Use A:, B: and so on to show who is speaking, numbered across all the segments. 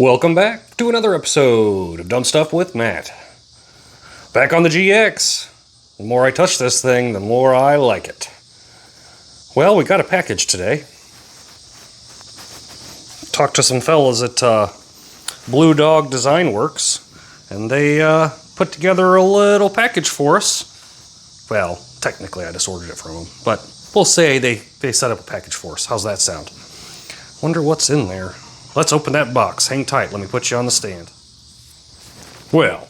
A: Welcome back to another episode of Dumb Stuff with Matt. Back on the GX. The more I touch this thing, the more I like it. Well, we got a package today. Talked to some fellas at Blue Dog Designwerks, and they put together a little package for us. Well, technically I just ordered it from them, but we'll say they set up a package for us. How's that sound? Wonder what's in there. Let's open that box. Hang tight. Let me put you on the stand. Well,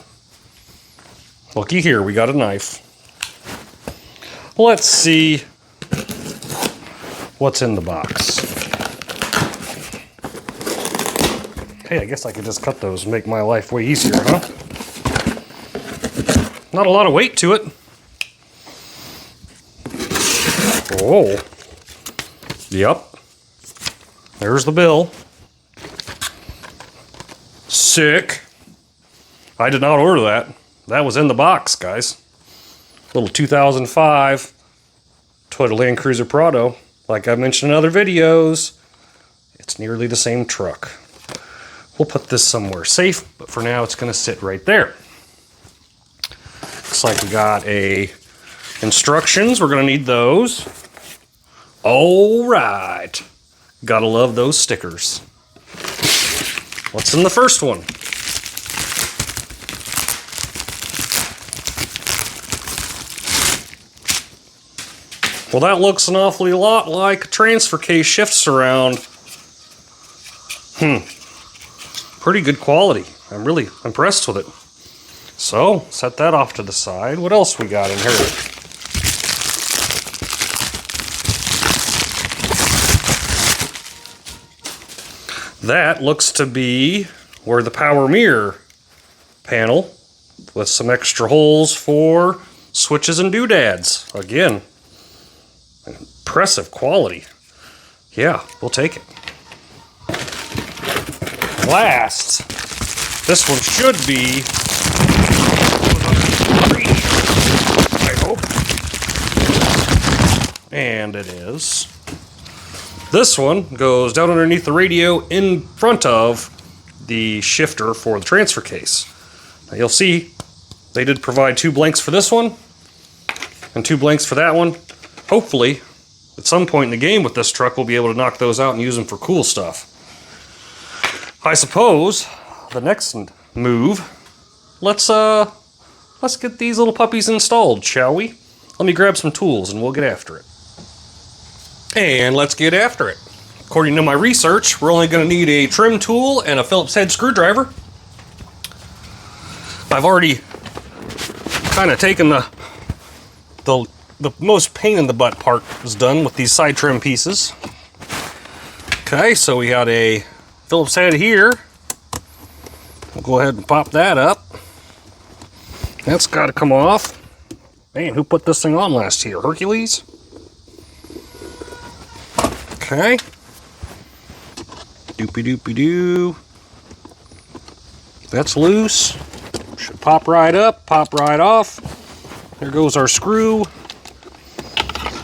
A: looky here. We got a knife. Let's see what's in the box. Hey, I guess I could just cut those and make my life way easier, huh? Not a lot of weight to it. Oh. Yep. There's the bill. Sick. I did not order that. That was in the box, guys. Little 2005 Toyota Land Cruiser Prado. Like I've mentioned in other videos, it's nearly the same truck. We'll put this somewhere safe, but for now it's going to sit right there. Looks like we got instructions. We're going to need those. All right. Gotta love those stickers. What's in the first one? Well, that looks an awfully lot like a transfer case shift surround. Pretty good quality. I'm really impressed with it. So, set that off to the side. What else we got in here? That looks to be where the power mirror panel with some extra holes for switches and doodads. Again, impressive quality. Yeah, we'll take it. Last, this one should be, I hope, and it is. This one goes down underneath the radio in front of the shifter for the transfer case. Now you'll see they did provide 2 blanks for this one and 2 blanks for that one. Hopefully, at some point in the game with this truck, we'll be able to knock those out and use them for cool stuff. I suppose the next move, let's get these little puppies installed, shall we? Let me grab some tools and we'll get after it. And let's get after it. According to my research, we're only going to need a trim tool and a Phillips head screwdriver. I've already kind of taken the most pain in the butt part is done with these side trim pieces. Okay, so we got a Phillips head here. We'll go ahead and pop that up. That's got to come off. Man, who put this thing on last year? Hercules? Okay. Doopy-doopy-doo. That's loose. Should pop right up, pop right off. There goes our screw.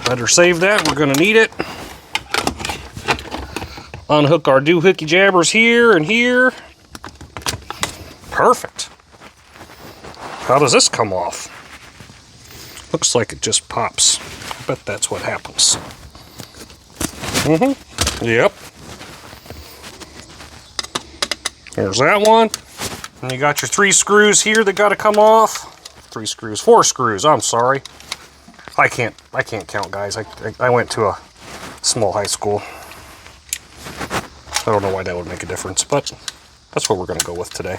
A: Better save that, we're going to need it. Unhook our doohickey jabbers here and here. Perfect. How does this come off? Looks like it just pops. I bet that's what happens. Yep. There's that one. And you got your 3 screws here that got to come off. 4 screws, I'm sorry. I can't count, guys. I went to a small high school. I don't know why that would make a difference, but that's what we're going to go with today.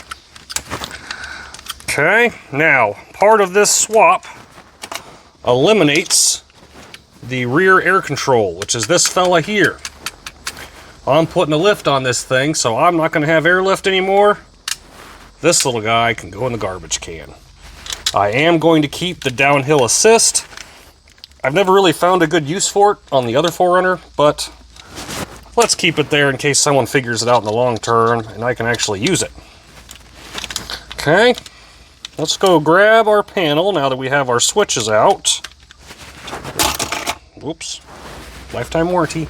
A: Okay, now, part of this swap eliminates the rear air control, which is this fella here. I'm putting a lift on this thing, so I'm not going to have airlift anymore. This little guy can go in the garbage can. I am going to keep the downhill assist. I've never really found a good use for it on the other 4Runner, but let's keep it there in case someone figures it out in the long term and I can actually use it. Okay, let's go grab our panel now that we have our switches out. Whoops. Lifetime warranty.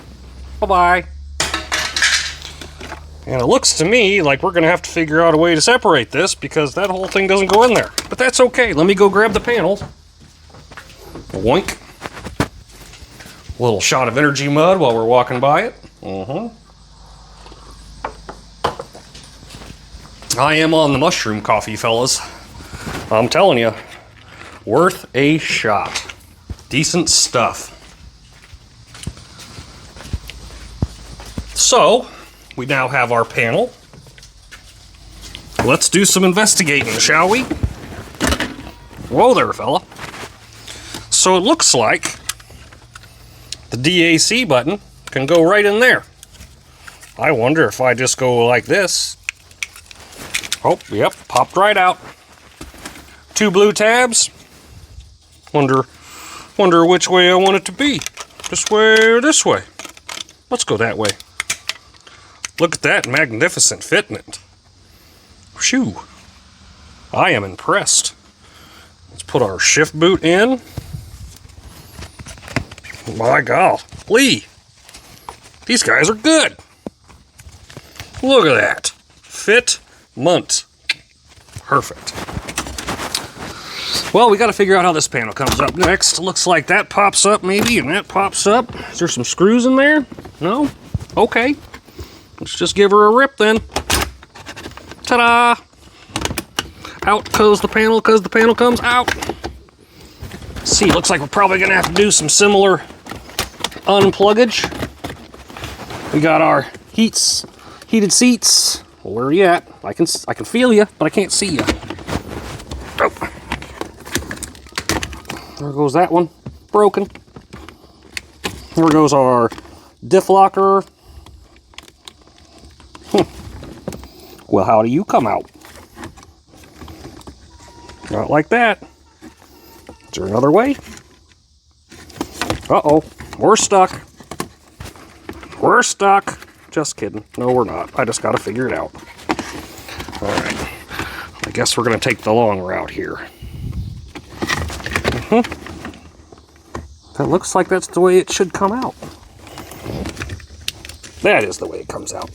A: Bye-bye. And it looks to me like we're going to have to figure out a way to separate this because that whole thing doesn't go in there. But that's okay. Let me go grab the panel. Woink. A little shot of energy mud while we're walking by it. I am on the mushroom coffee, fellas. I'm telling you, worth a shot. Decent stuff. So, we now have our panel. Let's do some investigating, shall we? Whoa there, fella. So it looks like the DAC button can go right in there. I wonder if I just go like this. Oh, yep, popped right out. 2 blue tabs. Wonder which way I want it to be. This way or this way? Let's go that way. Look at that magnificent fitment. Phew. I am impressed. Let's put our shift boot in. My God, Lee. These guys are good. Look at that. Fitment. Perfect. Well, we got to figure out how this panel comes up next. Looks like that pops up maybe, and that pops up. Is there some screws in there? No? Okay. Let's just give her a rip then. Ta-da! Out goes the panel because the panel comes out. See, looks like we're probably going to have to do some similar unpluggage. We got our heated seats. Well, where are you at? I can feel you, but I can't see you. Oh. There goes that one. Broken. There goes our diff locker. Well, how do you come out? Not like that. Is there another way? Uh-oh. We're stuck. We're stuck. Just kidding. No, we're not. I just got to figure it out. All right. I guess we're going to take the long route here. That looks like that's the way it should come out. That is the way it comes out.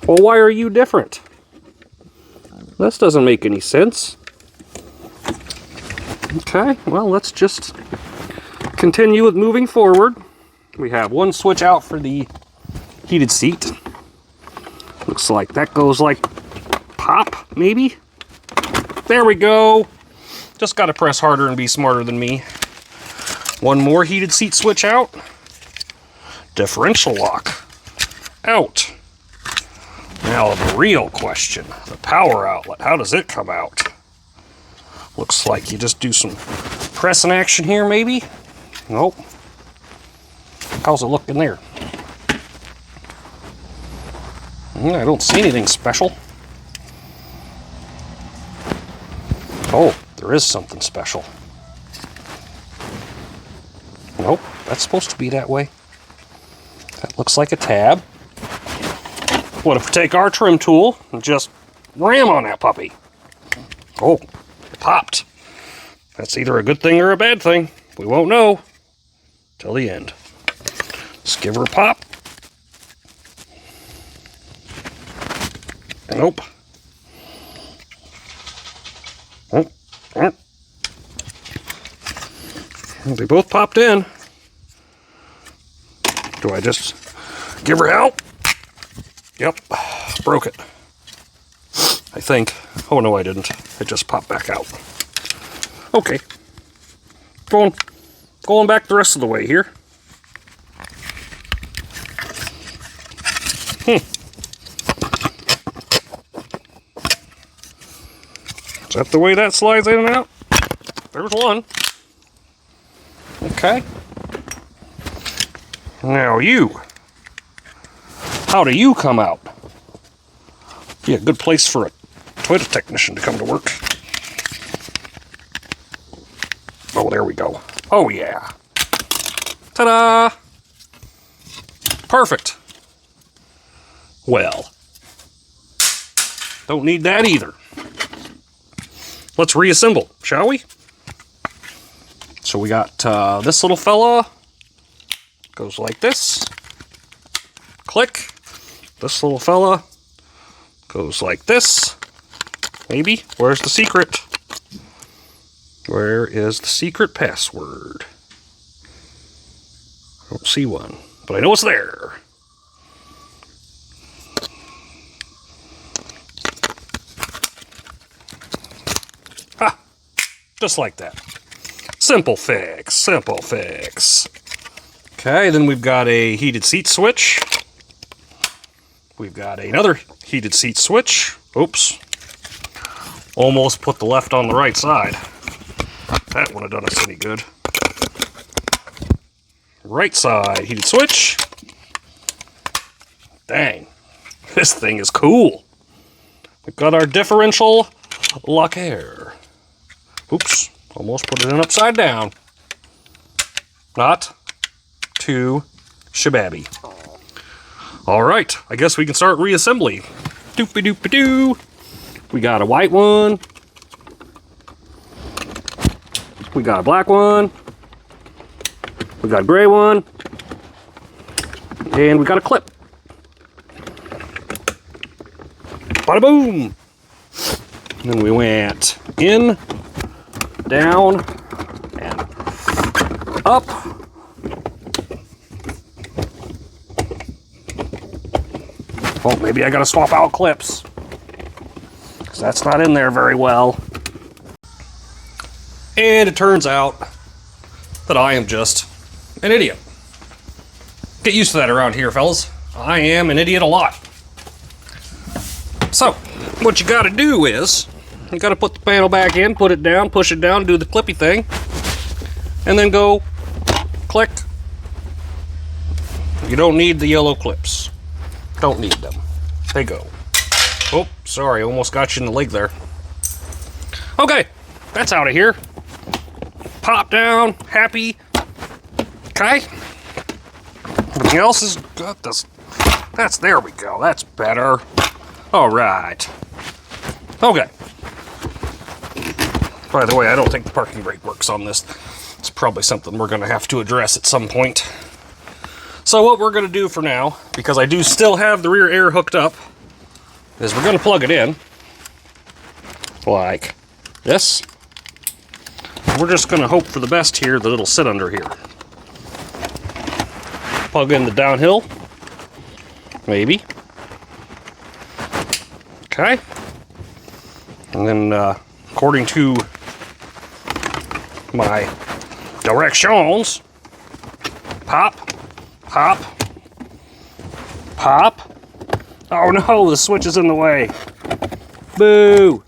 A: Well, why are you different? This doesn't make any sense. Okay, well, let's just continue with moving forward. We have one switch out for the heated seat. Looks like that goes like pop, maybe? There we go. Just got to press harder and be smarter than me. One more heated seat switch out. Differential lock. Out. Now the real question, the power outlet, how does it come out? Looks like you just do some pressing action here, maybe? Nope. How's it looking there? I don't see anything special. Oh, there is something special. Nope, that's supposed to be that way. That looks like a tab. What if we take our trim tool and just ram on that puppy? Oh, it popped. That's either a good thing or a bad thing. We won't know till the end. Let's give her a pop. Nope. Oh. They both popped in. Do I just give her help? Yep, broke it. I think. Oh no, I didn't. It just popped back out. Okay. Going back the rest of the way here. Is that the way that slides in and out? There's one. Okay. Now you. How do you come out? Be a good place for a Toyota technician to come to work. Oh, there we go. Oh, yeah. Ta-da! Perfect. Well, don't need that either. Let's reassemble, shall we? So we got this little fella. Goes like this. Click. This little fella goes like this. Maybe. Where's the secret? Where is the secret password? I don't see one, but I know it's there. Ha! Just like that. Simple fix, simple fix. Okay, then we've got a heated seat switch. We've got another heated seat switch. Oops. Almost put the left on the right side. That wouldn't have done us any good. Right side heated switch. Dang. This thing is cool. We've got our differential lock air. Oops. Almost put it in upside down. Not too shababby. Alright, I guess we can start reassembly. Doopy-doopy-doo. We got a white one. We got a black one. We got a gray one. And we got a clip. Bada boom! And then we went in, down, and up. Oh, maybe I gotta swap out clips, because that's not in there very well. And it turns out that I am just an idiot. Get used to that around here, fellas. I am an idiot a lot. So, what you gotta do is, you gotta put the panel back in, put it down, push it down, do the clippy thing, and then go click. You don't need the yellow clips. Don't need them. They go. Oh, sorry, almost got you in the leg there. Okay, that's out of here. Pop down, happy. Okay. Everything else is good. There we go. That's better. All right. Okay. By the way, I don't think the parking brake works on this. It's probably something we're going to have to address at some point. So what we're going to do for now, because I do still have the rear air hooked up, is we're going to plug it in like this. We're just going to hope for the best here that it'll sit under here. Plug in the downhill. Maybe. Okay. And then, according to my directions, pop, pop, pop. Oh no, the switch is in the way. Boo!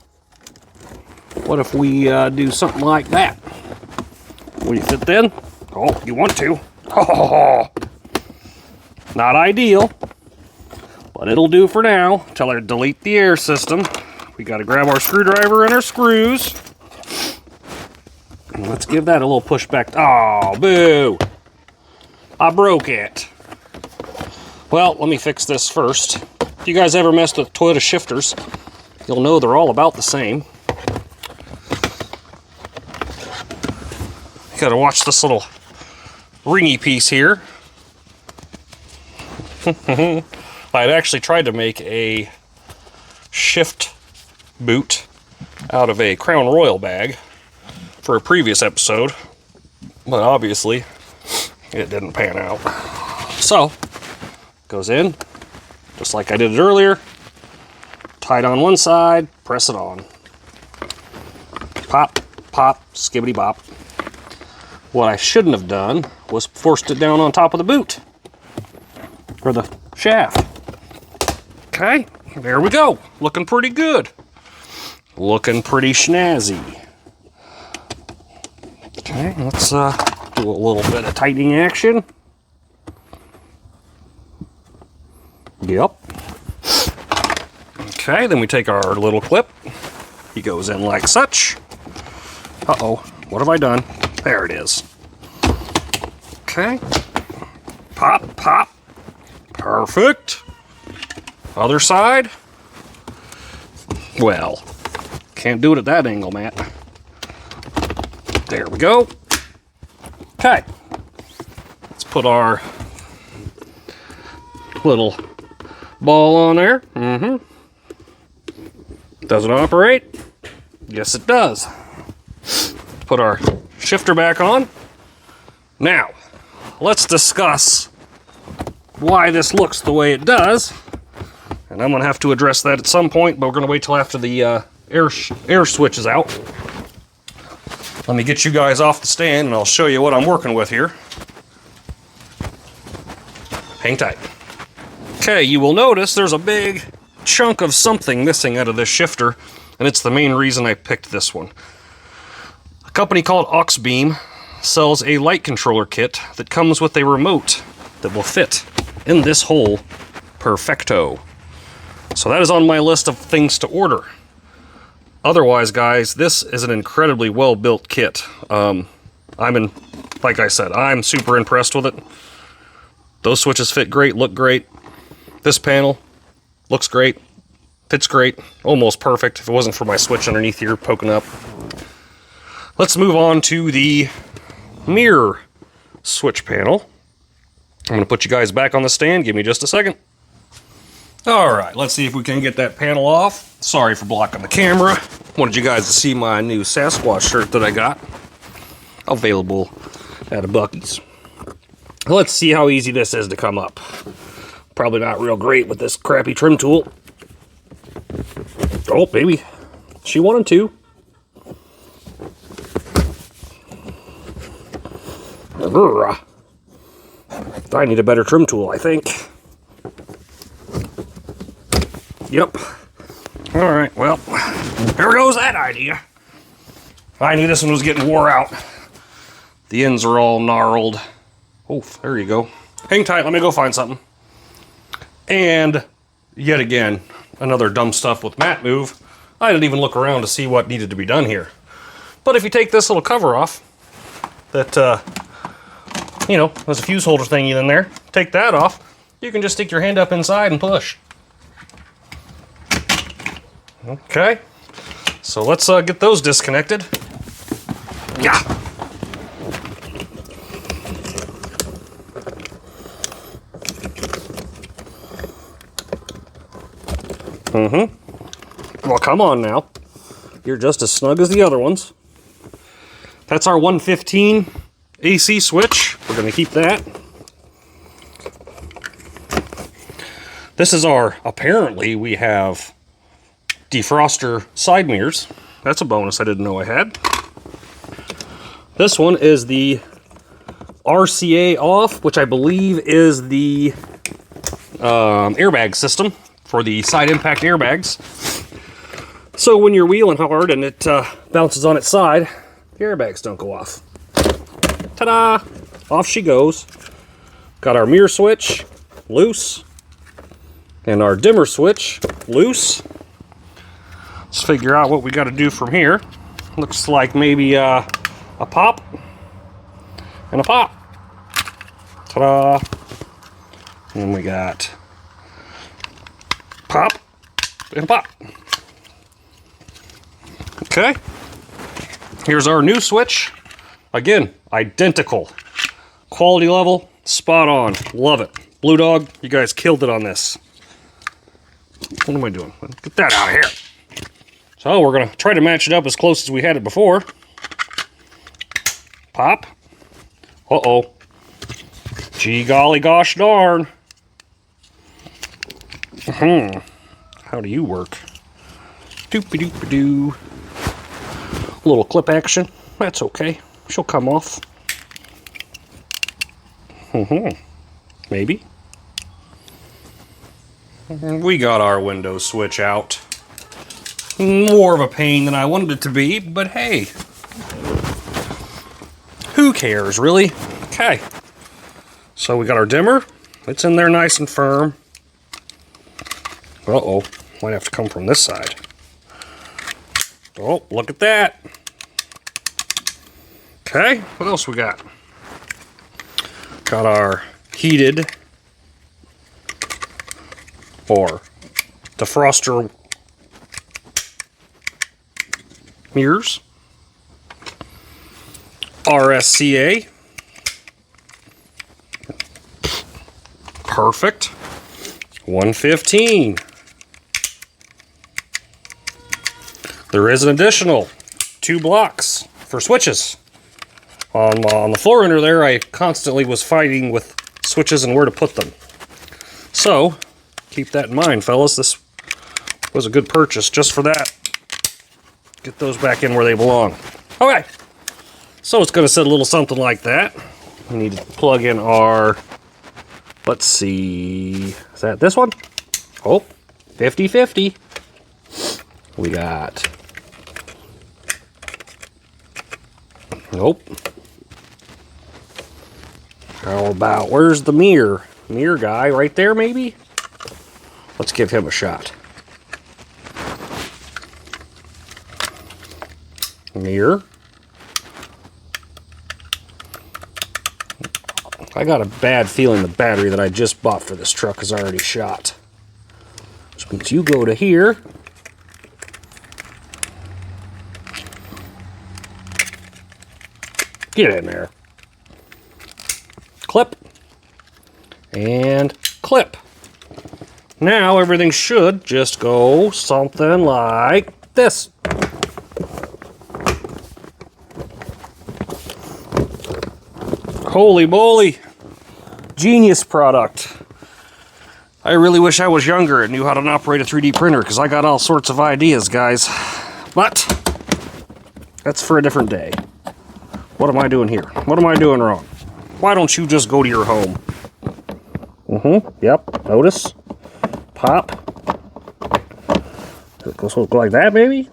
A: What if we do something like that? Will you fit then? Oh, you want to? Oh, not ideal, but it'll do for now. Tell her to delete the air system. We got to grab our screwdriver and our screws. And let's give that a little push back. Oh, boo! I broke it. Well, let me fix this first. If you guys ever messed with Toyota shifters, you'll know they're all about the same. You gotta watch this little ringy piece here. I had actually tried to make a shift boot out of a Crown Royal bag for a previous episode, but obviously it didn't pan out. So, goes in, just like I did it earlier. Tied on one side, press it on. Pop, pop, skibbity bop. What I shouldn't have done was forced it down on top of the boot. Or the shaft. Okay, there we go. Looking pretty good. Looking pretty snazzy. Okay, let's do a little bit of tightening action. Yep. Okay, then we take our little clip. He goes in like such. Uh-oh, what have I done? There it is. Okay. Pop, pop. Perfect. Other side. Well, can't do it at that angle, Matt. There we go. Okay. Let's put our Little ball on there. Does it operate? Yes, it does. Put our shifter back on. Now, let's discuss why this looks the way it does. And I'm going to have to address that at some point, but we're going to wait till after the air switch is out. Let me get you guys off the stand and I'll show you what I'm working with here. Hang tight. Okay, you will notice there's a big chunk of something missing out of this shifter, and it's the main reason I picked this one. A company called Auxbeam sells a light controller kit that comes with a remote that will fit in this hole perfecto. So that is on my list of things to order. Otherwise, guys, this is an incredibly well-built kit. Like I said, I'm super impressed with it. Those switches fit great, look great. This panel looks great, fits great, almost perfect if it wasn't for my switch underneath here poking up. Let's move on to the mirror switch panel. I'm going to put you guys back on the stand. Give me just a second. Alright, let's see if we can get that panel off. Sorry for blocking the camera. Wanted you guys to see my new Sasquatch shirt that I got. Available at a Buc-ee's. Let's see how easy this is to come up. Probably not real great with this crappy trim tool. Oh, maybe she wanted to. I need a better trim tool, I think. Yep. Alright, well, there goes that idea. I knew this one was getting wore out. The ends are all gnarled. Oh, there you go. Hang tight, let me go find something. And, yet again, another dumb stuff with mat move. I didn't even look around to see what needed to be done here. But if you take this little cover off, that, there's a fuse holder thingy in there, take that off, you can just stick your hand up inside and push. Okay, so let's get those disconnected. Yeah. Well, come on now. You're just as snug as the other ones. That's our 115 AC switch. We're going to keep that. This is our, apparently we have defroster side mirrors. That's a bonus I didn't know I had. This one is the RCA off, which I believe is the airbag system for the side impact airbags. So when you're wheeling hard and it bounces on its side, the airbags don't go off. Ta-da! Off she goes. Got our mirror switch loose and our dimmer switch loose. Let's figure out what we got to do from here. Looks like maybe a pop and a pop. Ta-da! And we got pop and pop. Okay. Here's our new switch. Again, identical. Quality level, spot on. Love it. Blue Dog, you guys killed it on this. What am I doing? Get that out of here. So we're going to try to match it up as close as we had it before. Pop. Uh-oh. Gee golly gosh darn. How do you work? Doop-a-doop-a-doo. Little clip action. That's okay. She'll come off. Maybe. We got our window switch out. More of a pain than I wanted it to be, but hey. Who cares, really? Okay. So we got our dimmer. It's in there nice and firm. Uh-oh. Might have to come from this side. Oh, look at that. Okay, what else we got? Got our heated or defroster mirrors. RSCA. Perfect. $115. There is an additional 2 blocks for switches. On the floor under there, I constantly was fighting with switches and where to put them. So, keep that in mind, fellas. This was a good purchase just for that. Get those back in where they belong. Okay, so it's going to sit a little something like that. We need to plug in our, let's see, is that this one? Oh, 50-50. We got, nope. How about, where's the mirror? Mirror guy right there, maybe? Let's give him a shot. Mirror. I got a bad feeling the battery that I just bought for this truck is already shot. Which means you go to here. Get in there. Clip. And clip. Now everything should just go something like this. Holy moly. Genius product. I really wish I was younger and knew how to operate a 3D printer, because I got all sorts of ideas, guys. But that's for a different day. What am I doing here? What am I doing wrong? Why don't you just go to your home? Yep. Notice. Pop. It goes like that, maybe?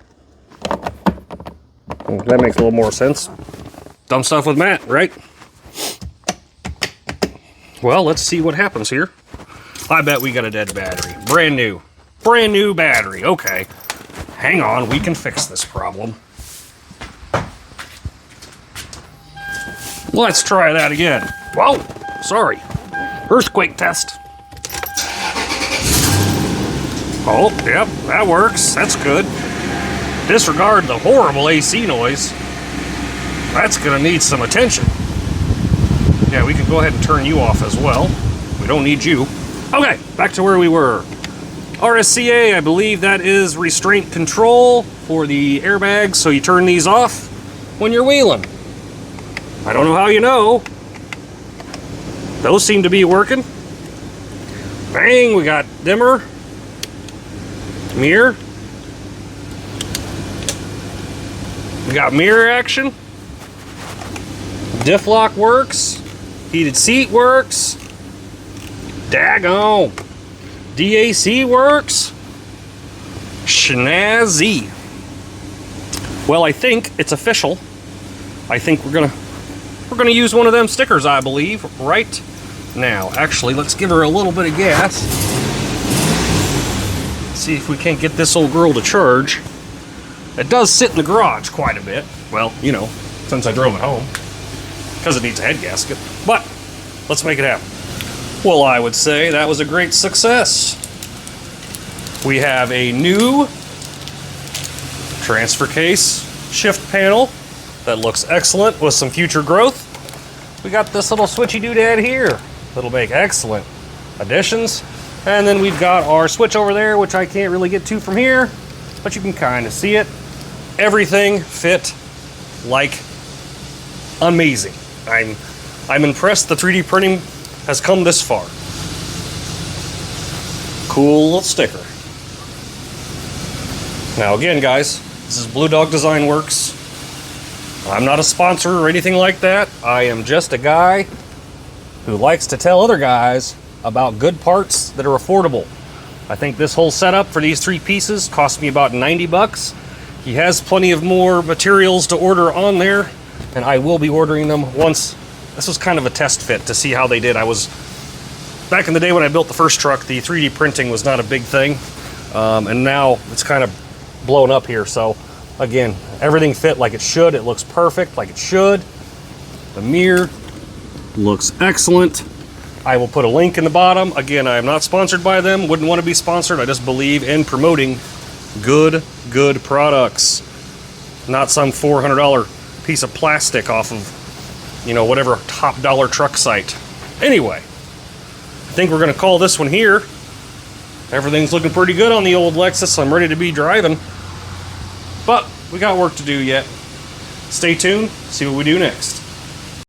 A: That makes a little more sense. Dumb stuff with Matt, right? Well, let's see what happens here. I bet we got a dead battery. Brand new. Brand new battery. Okay. Hang on, we can fix this problem. Let's try that again. Whoa! Sorry. Earthquake test. Oh, yep, that works. That's good. Disregard the horrible AC noise. That's gonna need some attention. Yeah, we can go ahead and turn you off as well. We don't need you. Okay, back to where we were. RSCA, I believe that is restraint control for the airbags, so you turn these off when you're wheeling. I don't know how you know. Those seem to be working. Bang, we got dimmer. Mirror. We got mirror action. Diff lock works. Heated seat works. Daggone. DAC works. Schnazzy. Well, I think it's official. I think we're gonna use one of them stickers, I believe, right now. Actually, let's give her a little bit of gas. See if we can't get this old girl to charge. It does sit in the garage quite a bit. Well, you know, since I drove it home. Because it needs a head gasket. But let's make it happen. Well, I would say that was a great success. We have a new transfer case shift panel that looks excellent with some future growth. We got this little switchy doodad here that'll make excellent additions. And then we've got our switch over there, which I can't really get to from here, but you can kind of see it. Everything fit like amazing. I'm impressed the 3D printing has come this far. Cool little sticker. Now again, guys, this is Blue Dog Designwerks. I'm not a sponsor or anything like that. I am just a guy who likes to tell other guys about good parts that are affordable. I think this whole setup for these 3 pieces cost me about 90 bucks. He has plenty of more materials to order on there, and I will be ordering them once. This was kind of a test fit to see how they did. Back in the day when I built the first truck, the 3D printing was not a big thing, and now it's kind of blown up here. So again, everything fit like it should. It looks perfect like it should. The mirror looks excellent. I will put a link in the bottom. Again, I am not sponsored by them. Wouldn't want to be sponsored. I just believe in promoting good products. Not some $400 piece of plastic off of, you know, whatever top dollar truck site. Anyway, I think we're going to call this one here. Everything's looking pretty good on the old Lexus. I'm ready to be driving. But we got work to do yet. Stay tuned, see what we do next.